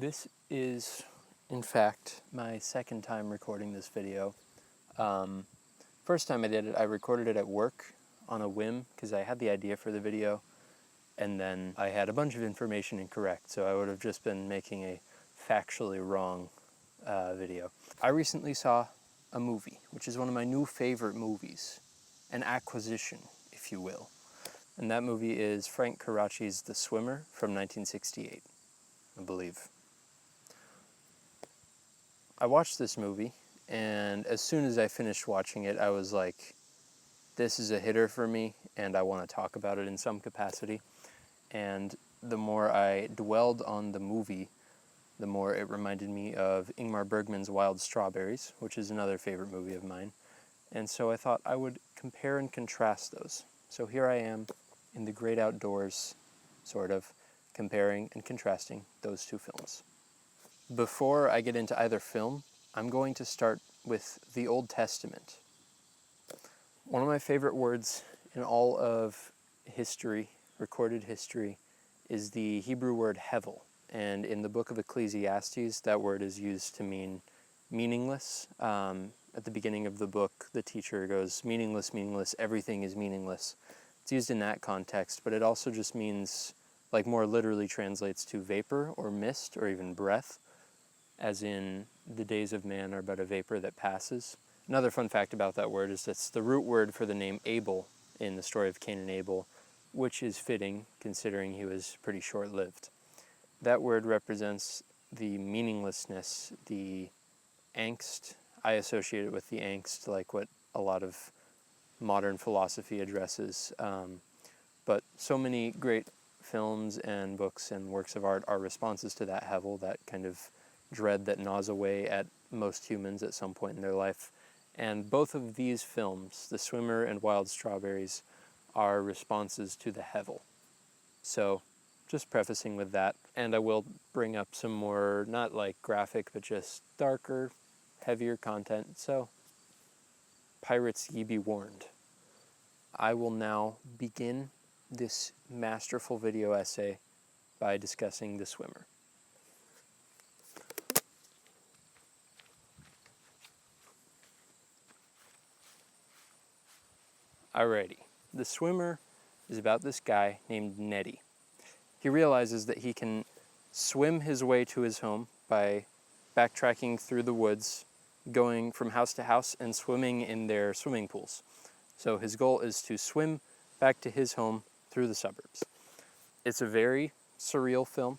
This is, in fact, my second time recording this video. First time I did it, I recorded it at work on a whim because I had the idea for the video, and then I had a bunch of information incorrect, so I would have just been making a factually wrong video. I recently saw a movie, which is one of my new favorite movies, an acquisition, if you will. And that movie is Frank Carracci's The Swimmer from 1968, I believe. I watched this movie, and as soon as I finished watching it, I was like, this is a hitter for me, and I want to talk about it in some capacity. And the more I dwelled on the movie, the more it reminded me of Ingmar Bergman's Wild Strawberries, which is another favorite movie of mine. And so I thought I would compare and contrast those. So here I am in the great outdoors, sort of, comparing and contrasting those two films. Before I get into either film, I'm going to start with the Old Testament. One of my favorite words in all of history, recorded history, is the Hebrew word hevel. And in the book of Ecclesiastes, that word is used to mean meaningless. At the beginning of the book, the teacher goes, meaningless, meaningless, everything is meaningless. It's used in that context, but it also just means, like more literally translates to vapor or mist or even breath, as in the days of man are but a vapor that passes. Another fun fact about that word is it's the root word for the name Abel in the story of Cain and Abel, which is fitting considering he was pretty short-lived. That word represents the meaninglessness, the angst. I associate it with the angst, like what a lot of modern philosophy addresses. But so many great films and books and works of art are responses to that hevel, that kind of dread that gnaws away at most humans at some point in their life. And both of these films, The Swimmer and Wild Strawberries, are responses to the hevel. So, just prefacing with that, and I will bring up some more, not like graphic, but just darker, heavier content. So, pirates, ye be warned. I will now begin this masterful video essay by discussing The Swimmer. Alrighty, The Swimmer is about this guy named Nettie. He realizes that he can swim his way to his home by backtracking through the woods, going from house to house and swimming in their swimming pools. So his goal is to swim back to his home through the suburbs. It's a very surreal film,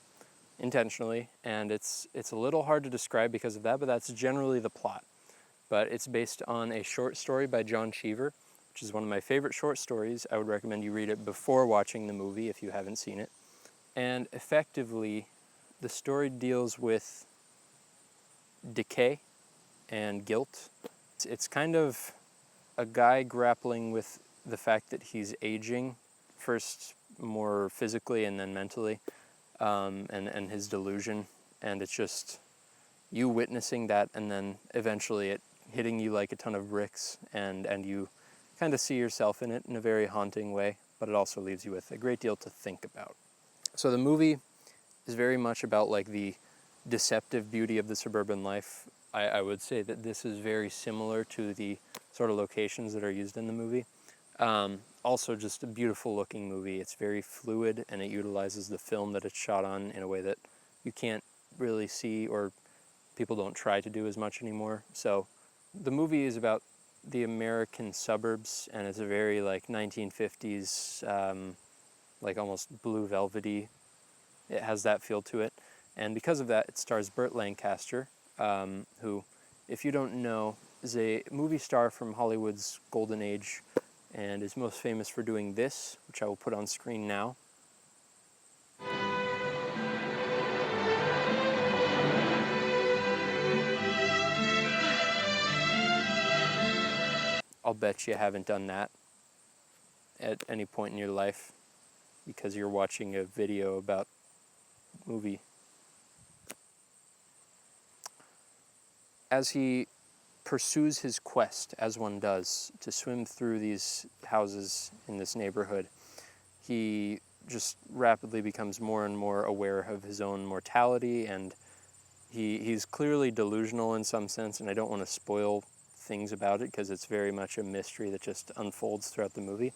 intentionally, and it's a little hard to describe because of that, but that's generally the plot. But it's based on a short story by John Cheever, which is one of my favorite short stories. I would recommend you read it before watching the movie if you haven't seen it. And effectively, the story deals with decay and guilt. It's kind of a guy grappling with the fact that he's aging, first more physically and then mentally, and his delusion. And it's just you witnessing that, and then eventually it hitting you like a ton of bricks, and you kind of see yourself in it in a very haunting way, but it also leaves you with a great deal to think about. So the movie is very much about like the deceptive beauty of the suburban life. I would say that this is very similar to the sort of locations that are used in the movie. Also just a beautiful looking movie. It's very fluid, and it utilizes the film that it's shot on in a way that you can't really see, or people don't try to do as much anymore. So the movie is about the American suburbs, and it's a very like 1950s, like almost blue velvety. It has that feel to it. And because of that, it stars Burt Lancaster, who, if you don't know, is a movie star from Hollywood's golden age and is most famous for doing this, which I will put on screen now. I'll bet you haven't done that at any point in your life because you're watching a video about movie. As he pursues his quest, as one does, to swim through these houses in this neighborhood, he just rapidly becomes more and more aware of his own mortality and He's clearly delusional in some sense, and I don't want to spoil things about it because it's very much a mystery that just unfolds throughout the movie.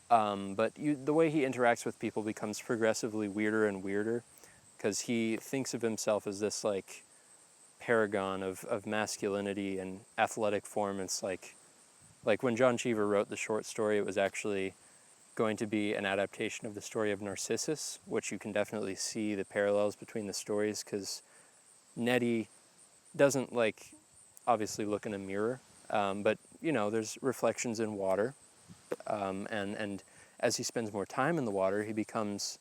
But the way he interacts with people becomes progressively weirder and weirder because he thinks of himself as this like paragon of masculinity and athletic form. It's like when John Cheever wrote the short story, it was actually going to be an adaptation of the story of Narcissus, which you can definitely see the parallels between the stories because Nettie doesn't obviously look in a mirror, but there's reflections in water, and as he spends more time in the water, he becomes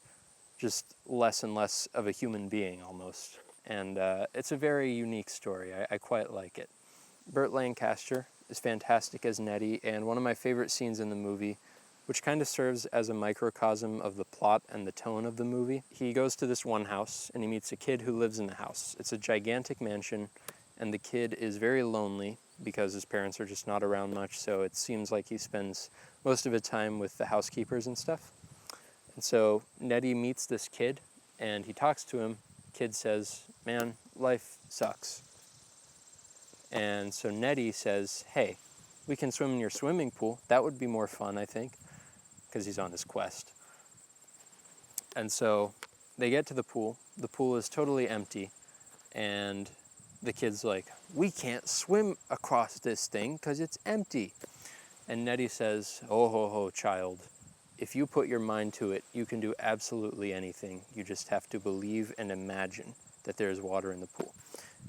just less and less of a human being almost. And it's a very unique story. I quite like it. Burt Lancaster is fantastic as Nettie, and one of my favorite scenes in the movie, which kind of serves as a microcosm of the plot and the tone of the movie. He goes to this one house, and he meets a kid who lives in the house. It's a gigantic mansion, and the kid is very lonely because his parents are just not around much, so it seems like he spends most of his time with the housekeepers and stuff. And so Nettie meets this kid, and he talks to him. Kid says, "Man, life sucks." And so Nettie says, "Hey, we can swim in your swimming pool. That would be more fun, I think," because he's on his quest. And so they get to the pool. The pool is totally empty, and the kid's like, "We can't swim across this thing because it's empty." And Nettie says, "Oh ho ho, child. If you put your mind to it, you can do absolutely anything. You just have to believe and imagine that there is water in the pool."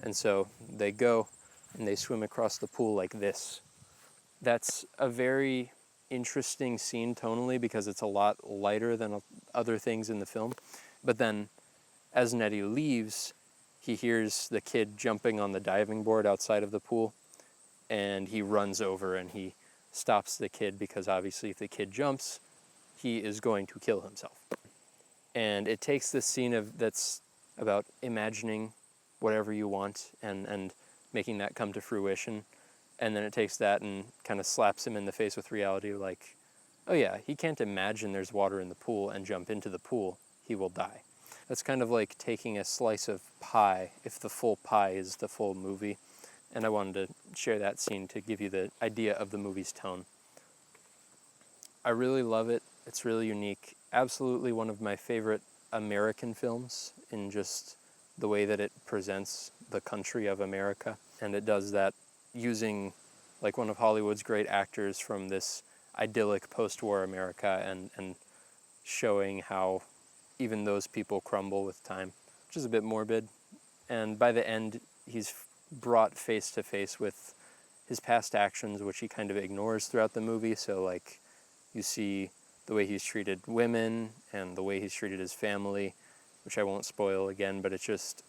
And so they go and they swim across the pool like this. That's a very interesting scene tonally because it's a lot lighter than other things in the film. But then as Nettie leaves, he hears the kid jumping on the diving board outside of the pool, and he runs over and he stops the kid because obviously if the kid jumps, he is going to kill himself. And it takes this scene that's about imagining whatever you want and making that come to fruition. And then it takes that and kind of slaps him in the face with reality, like, oh yeah, he can't imagine there's water in the pool and jump into the pool. He will die. That's kind of like taking a slice of pie, if the full pie is the full movie. And I wanted to share that scene to give you the idea of the movie's tone. I really love it. It's really unique. Absolutely one of my favorite American films in just the way that it presents the country of America. And it does that using like one of Hollywood's great actors from this idyllic post-war America and showing how even those people crumble with time, which is a bit morbid. And by the end, he's brought face to face with his past actions, which he kind of ignores throughout the movie. So like you see the way he's treated women and the way he's treated his family, which I won't spoil again, but it's just,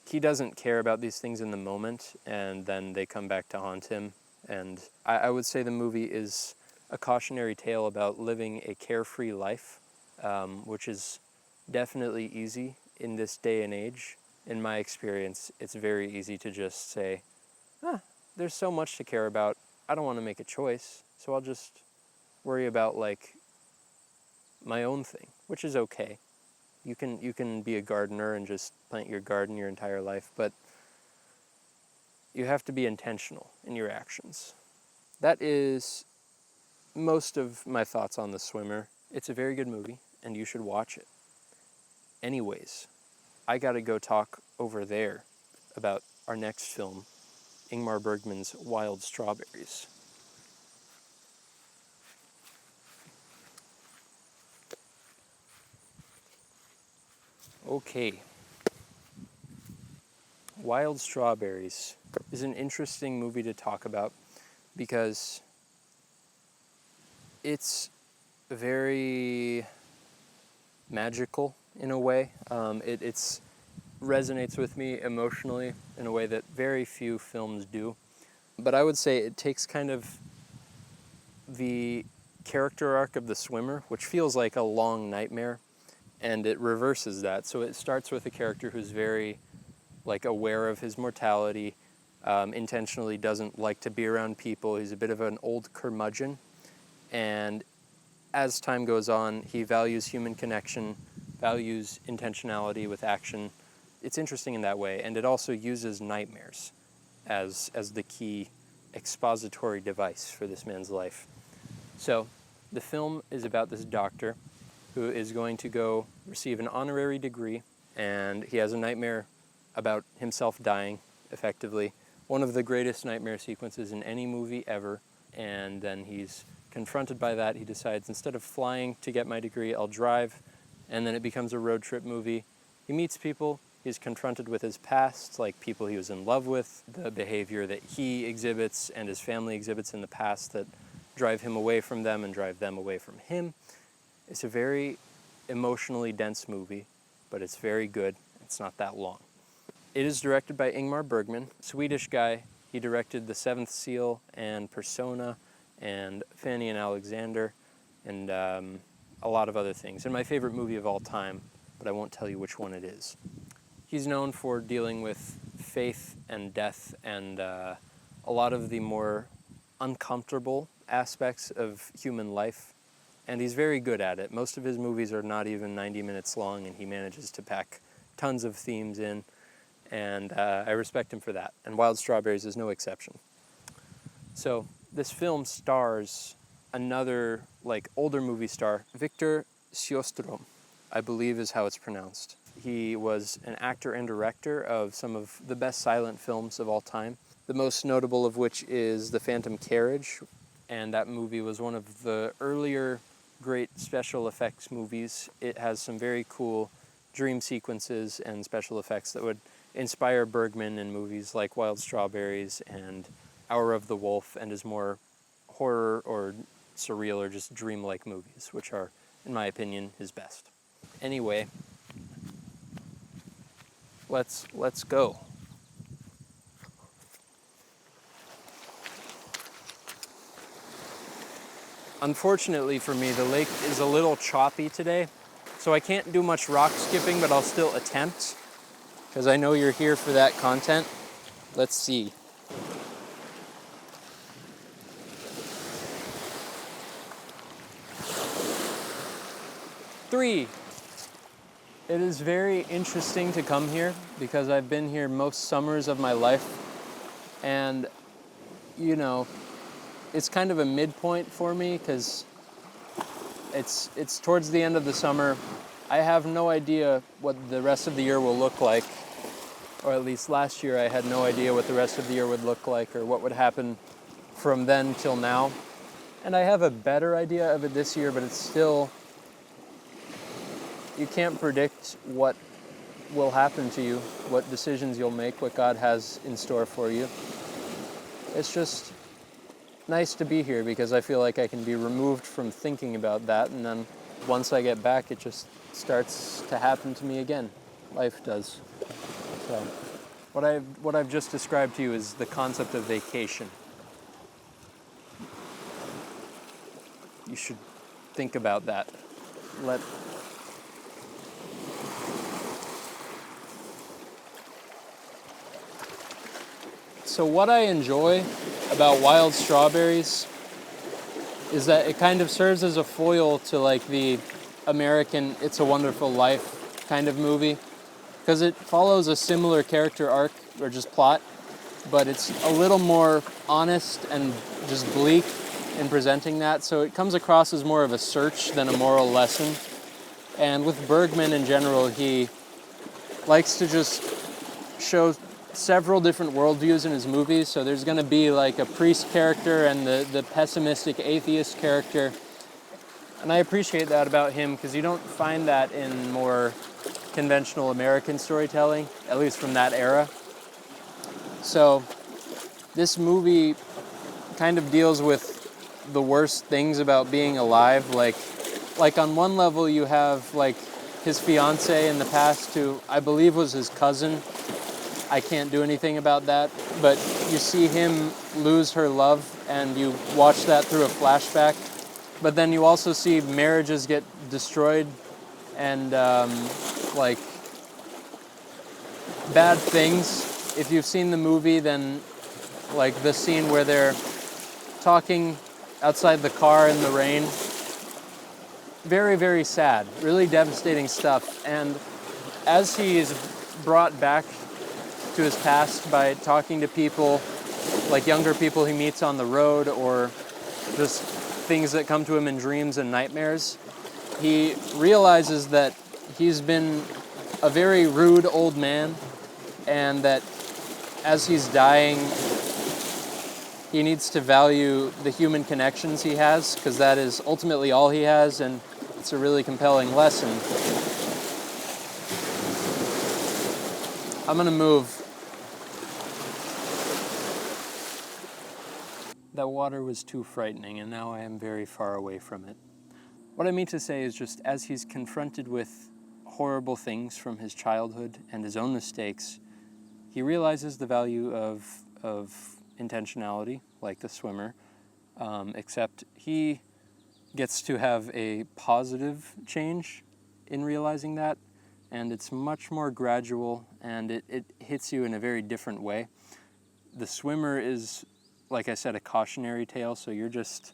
he doesn't care about these things in the moment, and then they come back to haunt him. And I would say the movie is a cautionary tale about living a carefree life, which is definitely easy in this day and age. In my experience, it's very easy to just say, there's so much to care about, I don't want to make a choice, so I'll just worry about like my own thing, which is okay. You can be a gardener and just plant your garden your entire life, but you have to be intentional in your actions. That is most of my thoughts on The Swimmer. It's a very good movie, and you should watch it. Anyways, I gotta go talk over there about our next film, Ingmar Bergman's Wild Strawberries. Okay. Wild Strawberries is an interesting movie to talk about because it's very magical in a way. It's resonates with me emotionally in a way that very few films do. But I would say it takes kind of the character arc of the swimmer, which feels like a long nightmare, and it reverses that. So it starts with a character who's very like aware of his mortality, intentionally doesn't like to be around people. He's a bit of an old curmudgeon, and as time goes on, he values human connection, values intentionality with action, it's interesting in that way, and it also uses nightmares as the key expository device for this man's life. So the film is about this doctor who is going to go receive an honorary degree, and he has a nightmare about himself dying, effectively. One of the greatest nightmare sequences in any movie ever, and then he's confronted by that. He decides, instead of flying to get my degree, I'll drive, and then it becomes a road trip movie. He meets people, he's confronted with his past, like people he was in love with, the behavior that he exhibits and his family exhibits in the past that drive him away from them and drive them away from him. It's a very emotionally dense movie, but it's very good. It's not that long. It is directed by Ingmar Bergman, Swedish guy. He directed The Seventh Seal and Persona and Fanny and Alexander and a lot of other things. And my favorite movie of all time, but I won't tell you which one it is. He's known for dealing with faith and death and a lot of the more uncomfortable aspects of human life, and he's very good at it. Most of his movies are not even 90 minutes long, and he manages to pack tons of themes in, and I respect him for that, and Wild Strawberries is no exception. So this film stars another older movie star, Victor Sjöström, I believe is how it's pronounced. He was an actor and director of some of the best silent films of all time, the most notable of which is The Phantom Carriage, and that movie was one of the earlier great special effects movies. It has some very cool dream sequences and special effects that would inspire Bergman in movies like Wild Strawberries and Hour of the Wolf, and his more horror or surreal or just dreamlike movies, which are, in my opinion, his best. Anyway, let's go. Unfortunately for me, the lake is a little choppy today, so I can't do much rock skipping, but I'll still attempt, because I know you're here for that content. Let's see. Three. It is very interesting to come here because I've been here most summers of my life, and it's kind of a midpoint for me because it's towards the end of the summer. I have no idea what the rest of the year will look like, or at least last year I had no idea what the rest of the year would look like or what would happen from then till now. And I have a better idea of it this year, but it's still, you can't predict what will happen to you, what decisions you'll make, what God has in store for you. It's just nice to be here because I feel like I can be removed from thinking about that, and then once I get back, it just starts to happen to me again. Life does. So, what I've just described to you is the concept of vacation. You should think about that. So what I enjoy about Wild Strawberries is that it kind of serves as a foil to the American It's a Wonderful Life kind of movie, because it follows a similar character arc or just plot, but it's a little more honest and just bleak in presenting that, so it comes across as more of a search than a moral lesson. And with Bergman in general, he likes to just show several different worldviews in his movies. So there's going to be a priest character and the pessimistic atheist character. And I appreciate that about him because you don't find that in more conventional American storytelling, at least from that era. So this movie kind of deals with the worst things about being alive. Like on one level you have his fiance in the past, who I believe was his cousin. I can't do anything about that, but you see him lose her love, and you watch that through a flashback. But then you also see marriages get destroyed, and bad things. If you've seen the movie, then the scene where they're talking outside the car in the rain, very, very sad, really devastating stuff. And as he is brought back to his past by talking to people, like younger people he meets on the road, or just things that come to him in dreams and nightmares. He realizes that he's been a very rude old man, and that as he's dying, he needs to value the human connections he has, because that is ultimately all he has, and it's a really compelling lesson. I'm gonna move. That water was too frightening, and now I am very far away from it. What I mean to say is just as he's confronted with horrible things from his childhood and his own mistakes, he realizes the value of intentionality, like the swimmer, except he gets to have a positive change in realizing that, and it's much more gradual, and it hits you in a very different way. The swimmer is, like I said, a cautionary tale, so you're just,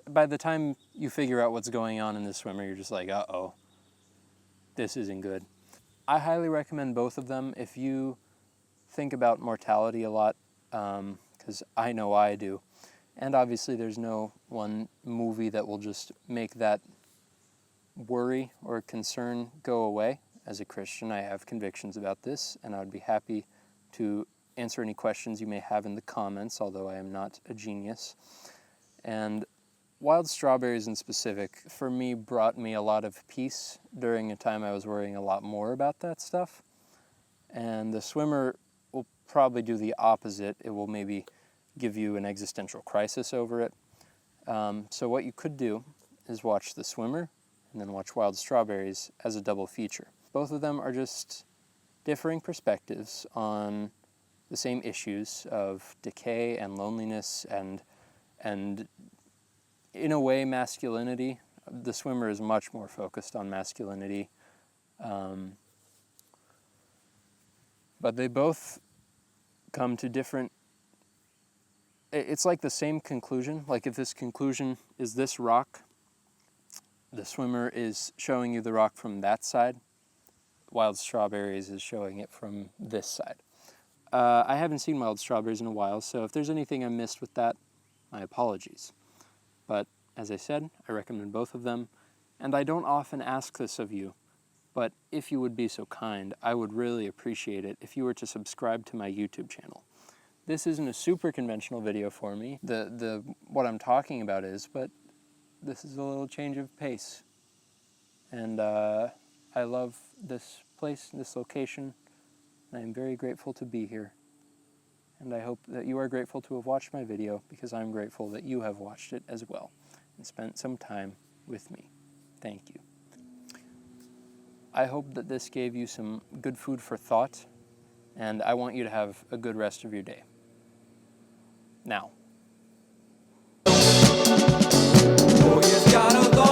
by the time you figure out what's going on in the swimmer, you're just like, uh-oh, this isn't good. I highly recommend both of them if you think about mortality a lot, because I know I do. And obviously there's no one movie that will just make that worry or concern go away. As a Christian, I have convictions about this, and I would be happy to answer any questions you may have in the comments, although I am not a genius. And Wild Strawberries in specific, for me, brought me a lot of peace during a time I was worrying a lot more about that stuff. And The Swimmer will probably do the opposite. It will maybe give you an existential crisis over it. So what you could do is watch The Swimmer and then watch Wild Strawberries as a double feature. Both of them are just differing perspectives on the same issues of decay and loneliness and in a way masculinity. The Swimmer is much more focused on masculinity. But they both come to different, it's like the same conclusion. Like if this conclusion is this rock, The Swimmer is showing you the rock from that side. Wild Strawberries is showing it from this side. I haven't seen Wild Strawberries in a while, so if there's anything I missed with that, my apologies. But as I said, I recommend both of them, and I don't often ask this of you, but if you would be so kind, I would really appreciate it if you were to subscribe to my YouTube channel. This isn't a super conventional video for me, what I'm talking about is, but this is a little change of pace. And I love this place, this location, and I am very grateful to be here. And I hope that you are grateful to have watched my video, because I'm grateful that you have watched it as well and spent some time with me. Thank you. I hope that this gave you some good food for thought, and I want you to have a good rest of your day. Now. Oh, you've gotta go.